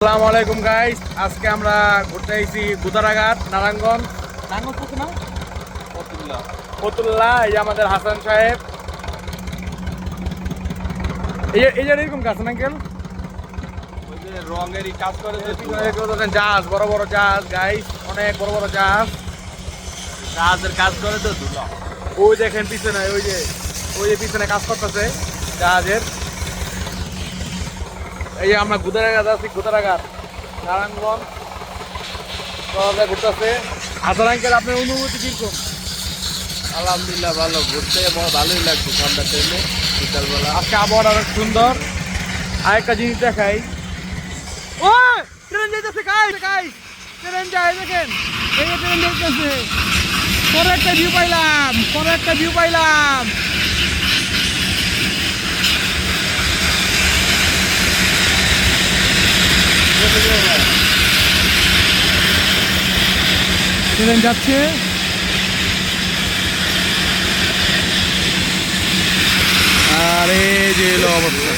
আসসালামু আলাইকুম গাইস, আজকে আমরা ঘুরতে আইছি গুদারাঘাট নারায়ণগঞ্জ। নারায়ণগঞ্জ না ফতুল্লা। এই যে আমাদের হাসান সাহেব, এই যে এরকম কাজ না আঙ্কেল, ওই যে রঙেরই কাজ করে জাহাজ, বড় বড় জাহাজ গাইস, অনেক বড় বড় জাহাজ। জাহাজের কাজ করে তো ধুলো। ওই দেখেন পিছনে, ওই যে পিছনে কাজ করতেছে জাহাজের। এই যে আমরা গুদারাঘাট আছি, গুদারাঘাট নারায়ণগঞ্জ ঘুরতেছে। হাসান আঙ্কেল, আপনার অনুভূতি কিরকম? আলহামদুলিল্লাহ ভালো, ঘুরতে ভালোই লাগছে ঠান্ডার টাইমে বিকালবেলা। আজকে আবহাওয়াটা অনেক সুন্দর। আর একটা জিনিস দেখাই, ও ট্রেন যাইতেছে গাইস, ট্রেন যায় দেখেন, এই যে ট্রেন যাইতেছে। পরে একটা ভিউ পাইলাম। ট্রেন যাচ্ছে, আর এই যে অবস্থা।